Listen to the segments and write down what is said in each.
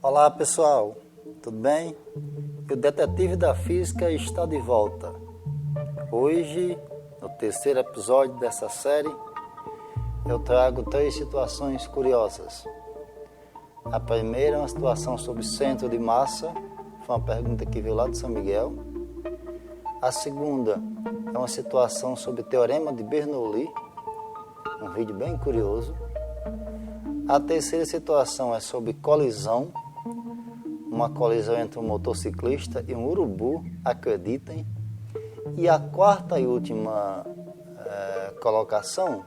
Olá pessoal, tudo bem? O Detetive da Física está de volta. Hoje, no terceiro episódio dessa série, eu trago 3 situações curiosas. A primeira é uma situação sobre centro de massa, foi uma pergunta que veio lá de São Miguel. A segunda é uma situação sobre o Teorema de Bernoulli, um vídeo bem curioso. A terceira situação é sobre colisão, uma colisão entre um motociclista e um urubu, acreditem. E a quarta e última colocação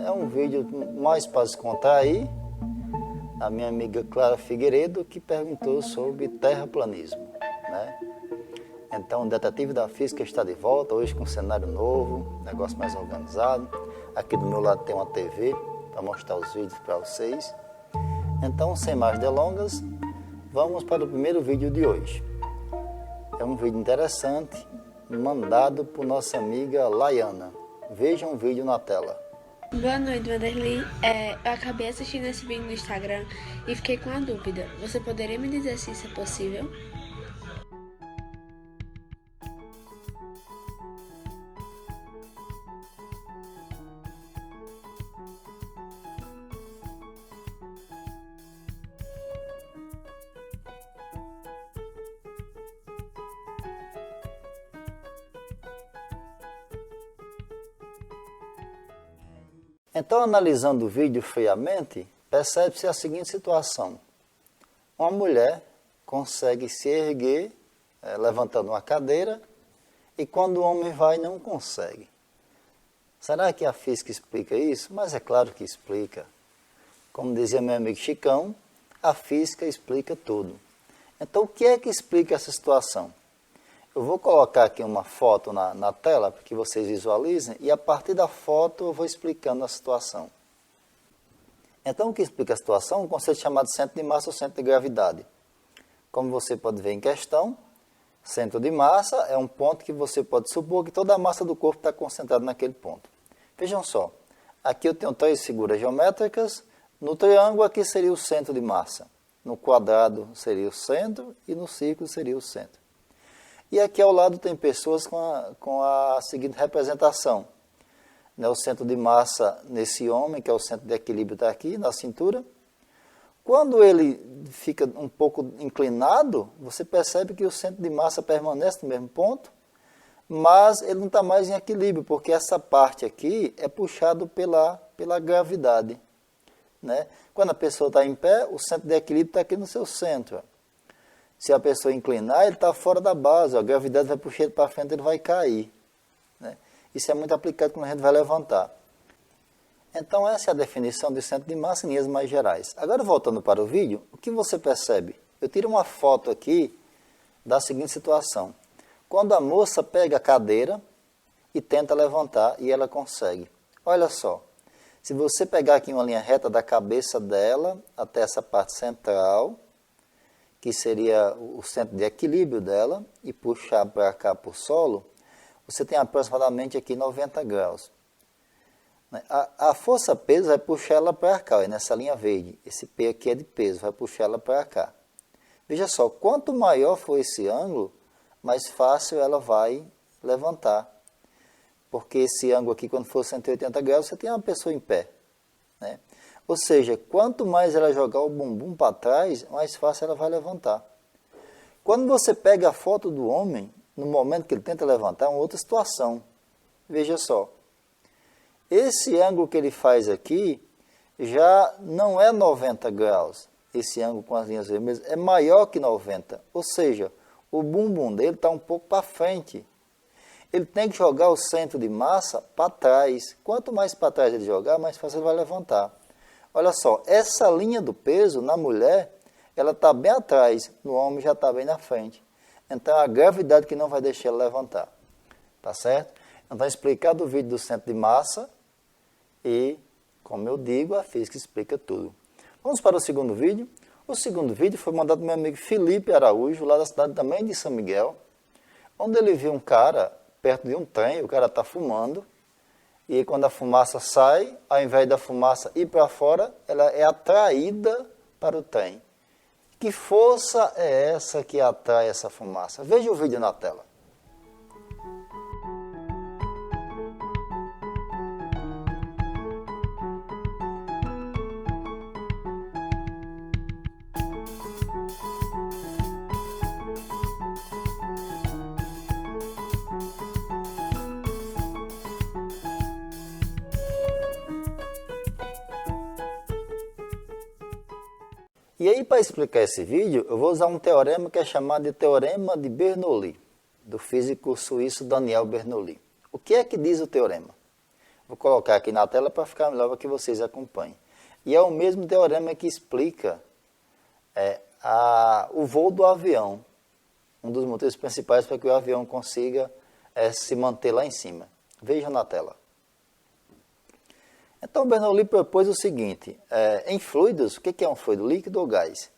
é um vídeo mais para descontrair, a minha amiga Clara Figueiredo, que perguntou sobre terraplanismo, né? Então, o Detetive da Física está de volta, hoje com um cenário novo, negócio mais organizado. Aqui do meu lado tem uma TV para mostrar os vídeos para vocês. Então, sem mais delongas, vamos para o primeiro vídeo de hoje. É um vídeo interessante, mandado por nossa amiga Laiana. Vejam o vídeo na tela. Boa noite, Vanderlei. Eu acabei assistindo esse vídeo no Instagram e fiquei com a dúvida. Você poderia me dizer se isso é possível? Então, analisando o vídeo friamente, percebe-se a seguinte situação. Uma mulher consegue se erguer, levantando uma cadeira, e quando o homem vai, não consegue. Será que a física explica isso? Mas é claro que explica. Como dizia meu amigo Chicão, a física explica tudo. Então, o que é que explica essa situação? Eu vou colocar aqui uma foto na tela para que vocês visualizem e a partir da foto eu vou explicando a situação. Então, o que explica a situação é um conceito chamado centro de massa ou centro de gravidade. Como você pode ver em questão, centro de massa é um ponto que você pode supor que toda a massa do corpo está concentrada naquele ponto. Vejam só, aqui eu tenho 3 figuras geométricas, no triângulo aqui seria o centro de massa, no quadrado seria o centro e no círculo seria o centro. E aqui ao lado tem pessoas com a seguinte representação. O centro de massa nesse homem, que é o centro de equilíbrio, está aqui na cintura. Quando ele fica um pouco inclinado, você percebe que o centro de massa permanece no mesmo ponto, mas ele não está mais em equilíbrio, porque essa parte aqui é puxado pela gravidade, né? Quando a pessoa está em pé, o centro de equilíbrio está aqui no seu centro. Se a pessoa inclinar, ele está fora da base, a gravidade vai puxar ele para frente, ele vai cair, né? Isso é muito aplicado quando a gente vai levantar. Então, essa é a definição de centro de massa em linhas mais gerais. Agora, voltando para o vídeo, o que você percebe? Eu tiro uma foto aqui da seguinte situação. Quando a moça pega a cadeira e tenta levantar, e ela consegue. Olha só, se você pegar aqui uma linha reta da cabeça dela até essa parte central, que seria o centro de equilíbrio dela, e puxar para cá para o solo, você tem aproximadamente aqui 90 graus. A força-peso vai puxar ela para cá, é nessa linha verde. Esse P aqui é de peso, vai puxar ela para cá. Veja só, quanto maior for esse ângulo, mais fácil ela vai levantar. Porque esse ângulo aqui, quando for 180 graus, você tem uma pessoa em pé, né? Ou seja, quanto mais ela jogar o bumbum para trás, mais fácil ela vai levantar. Quando você pega a foto do homem, no momento que ele tenta levantar, é uma outra situação. Veja só. Esse ângulo que ele faz aqui já não é 90 graus. Esse ângulo com as linhas vermelhas é maior que 90. Ou seja, o bumbum dele está um pouco para frente. Ele tem que jogar o centro de massa para trás. Quanto mais para trás ele jogar, mais fácil ele vai levantar. Olha só, essa linha do peso na mulher, ela está bem atrás, no homem já está bem na frente. Então, é a gravidade que não vai deixar ele levantar. Tá certo? Então, explicado o vídeo do centro de massa e, como eu digo, a física explica tudo. Vamos para o segundo vídeo. O segundo vídeo foi mandado do meu amigo Felipe Araújo, lá da cidade também de São Miguel, onde ele viu um cara perto de um trem, o cara está fumando, e quando a fumaça sai, ao invés da fumaça ir para fora, ela é atraída para o trem. Que força é essa que atrai essa fumaça? Veja o vídeo na tela. E aí, para explicar esse vídeo, eu vou usar um teorema que é chamado de Teorema de Bernoulli, do físico suíço Daniel Bernoulli. O que é que diz o teorema? Vou colocar aqui na tela para ficar melhor para que vocês acompanhem. E é o mesmo teorema que explica o voo do avião, um dos motivos principais para que o avião consiga se manter lá em cima. Vejam na tela. Então, Bernoulli propôs o seguinte, em fluidos, o que é um fluido, líquido ou gás?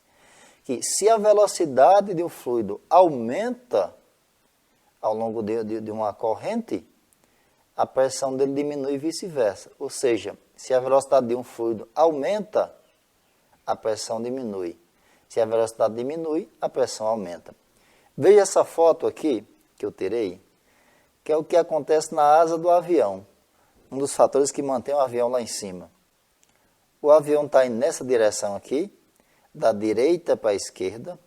Que se a velocidade de um fluido aumenta ao longo de uma corrente, a pressão dele diminui e vice-versa. Ou seja, se a velocidade de um fluido aumenta, a pressão diminui. Se a velocidade diminui, a pressão aumenta. Veja essa foto aqui, que eu tirei, que é o que acontece na asa do avião. Um dos fatores que mantém o avião lá em cima. O avião está indo nessa direção aqui, da direita para a esquerda.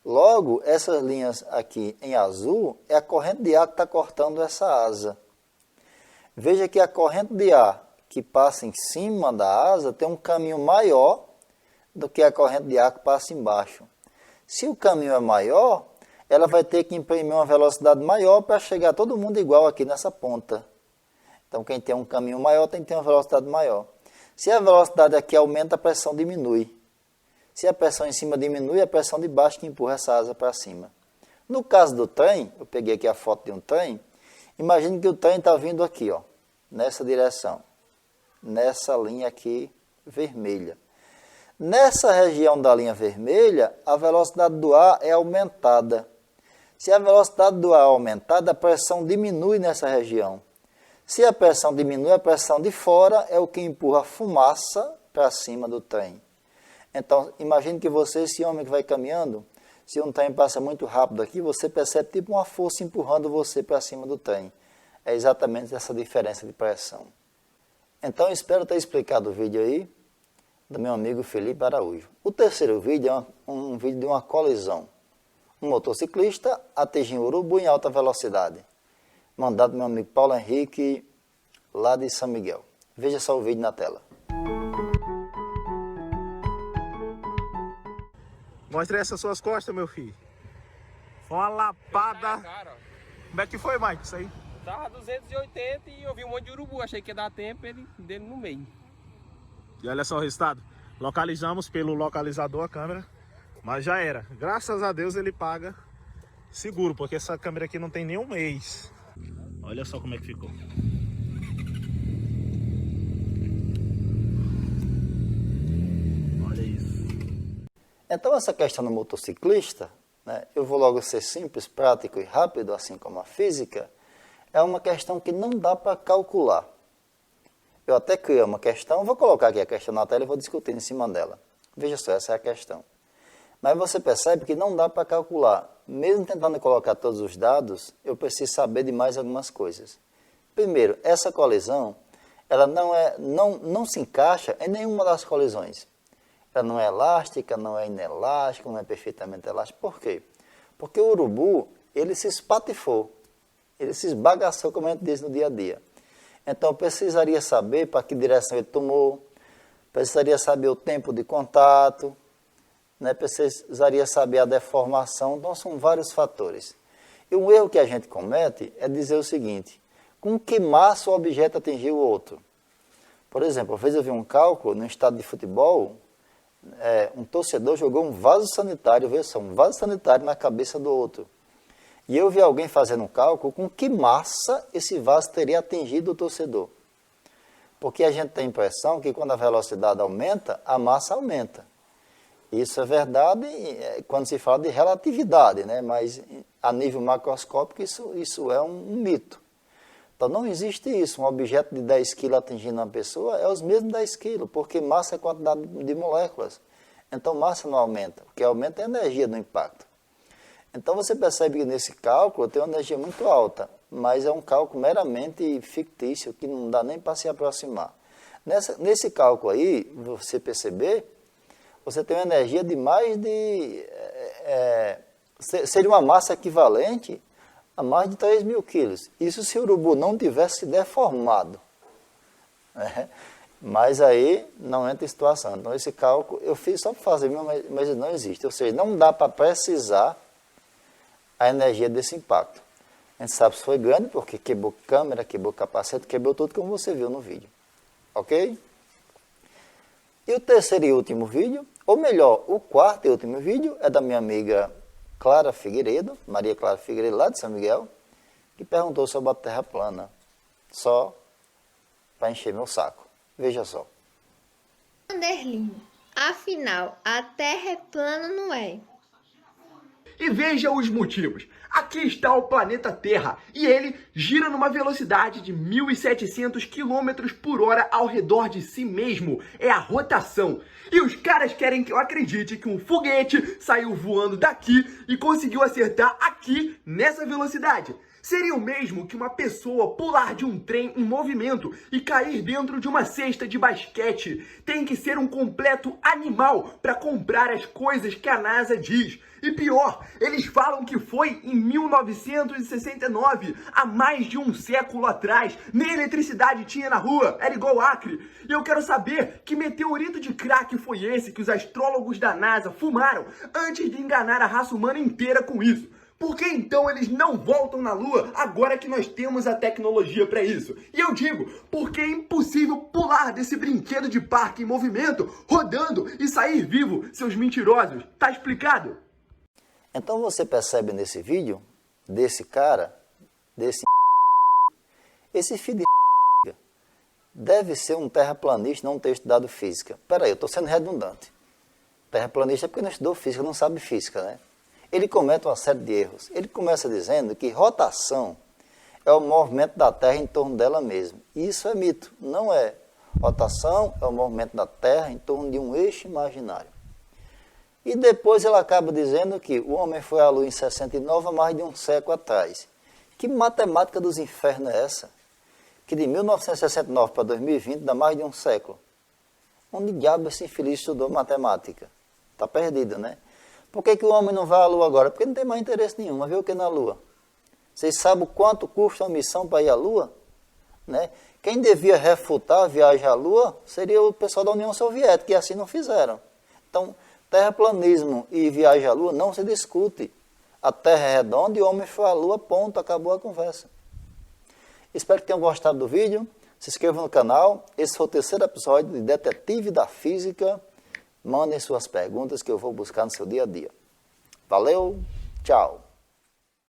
Logo, essas linhas aqui em azul é a corrente de ar que está cortando essa asa. Veja que a corrente de ar que passa em cima da asa tem um caminho maior do que a corrente de ar que passa embaixo. Se o caminho é maior, ela vai ter que imprimir uma velocidade maior para chegar todo mundo igual aqui nessa ponta. Então, quem tem um caminho maior tem que ter uma velocidade maior. Se a velocidade aqui aumenta, a pressão diminui. Se a pressão em cima diminui, a pressão de baixo que empurra essa asa para cima. No caso do trem, eu peguei aqui a foto de um trem, imagine que o trem está vindo aqui, ó, nessa direção, nessa linha aqui vermelha. Nessa região da linha vermelha, a velocidade do ar é aumentada. Se a velocidade do ar é aumentada, a pressão diminui nessa região. Se a pressão diminui, a pressão de fora é o que empurra a fumaça para cima do trem. Então, imagine que você, esse homem que vai caminhando, se um trem passa muito rápido aqui, você percebe tipo uma força empurrando você para cima do trem. É exatamente essa diferença de pressão. Então, espero ter explicado o vídeo aí do meu amigo Felipe Araújo. O terceiro vídeo é um vídeo de uma colisão. Um motociclista atingiu um urubu em alta velocidade. Mandado do meu amigo Paulo Henrique, lá de São Miguel. Veja só o vídeo na tela. Mostra essas suas costas, meu filho. Foi uma lapada. Como é que foi, Mike, isso aí? Tava 280 e eu vi um monte de urubu. Achei que ia dar tempo dele no meio. E olha só o resultado. Localizamos pelo localizador a câmera, mas já era. Graças a Deus ele paga seguro, porque essa câmera aqui não tem nem um mês. Olha só como é que ficou. Olha isso. Então, essa questão do motociclista, né, eu vou logo ser simples, prático e rápido, assim como a física, é uma questão que não dá para calcular. Eu até criei uma questão, vou colocar aqui a questão na tela e vou discutir em cima dela. Veja só, essa é a questão. Mas você percebe que não dá para calcular. Mesmo tentando colocar todos os dados, eu preciso saber de mais algumas coisas. Primeiro, essa colisão, ela não se encaixa em nenhuma das colisões. Ela não é elástica, não é inelástica, não é perfeitamente elástica. Por quê? Porque o urubu, ele se espatifou, ele se esbagaçou, como a gente diz no dia a dia. Então, eu precisaria saber para que direção ele tomou, precisaria saber o tempo de contato, né? Precisaria saber a deformação. Então, são vários fatores. E um erro que a gente comete é dizer o seguinte: com que massa o objeto atingiu o outro? Por exemplo, uma vez eu vi um cálculo no estádio de futebol, um torcedor jogou um vaso sanitário, veja só, um vaso sanitário na cabeça do outro. E eu vi alguém fazendo um cálculo com que massa esse vaso teria atingido o torcedor. Porque a gente tem a impressão que quando a velocidade aumenta, a massa aumenta. Isso é verdade quando se fala de relatividade, né? Mas a nível macroscópico isso é um mito. Então não existe isso, um objeto de 10 kg atingindo uma pessoa é os mesmos 10 kg, porque massa é quantidade de moléculas. Então massa não aumenta, o que aumenta é a energia do impacto. Então você percebe que nesse cálculo tem uma energia muito alta, mas é um cálculo meramente fictício, que não dá nem para se aproximar. Nesse cálculo aí, você perceber, você tem uma energia de mais de... seria uma massa equivalente a mais de 3 mil quilos. Isso se o urubu não tivesse se deformado. Né? Mas aí não entra em situação. Então esse cálculo eu fiz só para fazer, mas ele não existe. Ou seja, não dá para precisar a energia desse impacto. A gente sabe se foi grande porque quebrou câmera, quebrou capacete, quebrou tudo como você viu no vídeo. Ok? E o terceiro e último vídeo, ou melhor, o quarto e último vídeo é da minha amiga Clara Figueiredo, Maria Clara Figueiredo, lá de São Miguel, que perguntou sobre a Terra plana. Só para encher meu saco. Veja só. Anderlin, afinal, a Terra é plana, não é? E veja os motivos. Aqui está o planeta Terra e ele gira numa velocidade de 1.700 km por hora ao redor de si mesmo. É a rotação. E os caras querem que eu acredite que um foguete saiu voando daqui e conseguiu acertar aqui nessa velocidade. Seria o mesmo que uma pessoa pular de um trem em movimento e cair dentro de uma cesta de basquete. Tem que ser um completo animal para comprar as coisas que a NASA diz. E pior, eles falam que foi em 1969, há mais de um século atrás. Nem eletricidade tinha na rua, era igual Acre. E eu quero saber que meteorito de crack foi esse que os astrólogos da NASA fumaram antes de enganar a raça humana inteira com isso. Por que então eles não voltam na Lua agora que nós temos a tecnologia para isso? E eu digo, porque é impossível pular desse brinquedo de parque em movimento, rodando e sair vivo, seus mentirosos. Tá explicado? Então você percebe nesse vídeo, desse cara, esse filho de deve ser um terraplanista, não ter estudado física. Peraí, eu estou sendo redundante. Terraplanista é porque não estudou física, não sabe física, né? Ele comete uma série de erros. Ele começa dizendo que rotação é o movimento da Terra em torno dela mesma. E isso é mito, não é. Rotação é o movimento da Terra em torno de um eixo imaginário. E depois ele acaba dizendo que o homem foi à Lua em 69, há mais de um século atrás. Que matemática dos infernos é essa? Que de 1969 para 2020 dá mais de um século. Onde diabo esse infeliz estudou matemática? Está perdido, né? Por que o homem não vai à Lua agora? Porque não tem mais interesse nenhum, mas vê o que na Lua? Vocês sabem o quanto custa uma missão para ir à Lua? Né? Quem devia refutar a viagem à Lua seria o pessoal da União Soviética, e assim não fizeram. Então, terraplanismo e viagem à Lua não se discute. A Terra é redonda e o homem foi à Lua, ponto, acabou a conversa. Espero que tenham gostado do vídeo. Se inscrevam no canal. Esse foi o terceiro episódio de Detetive da Física. Mandem suas perguntas que eu vou buscar no seu dia a dia. Valeu, tchau!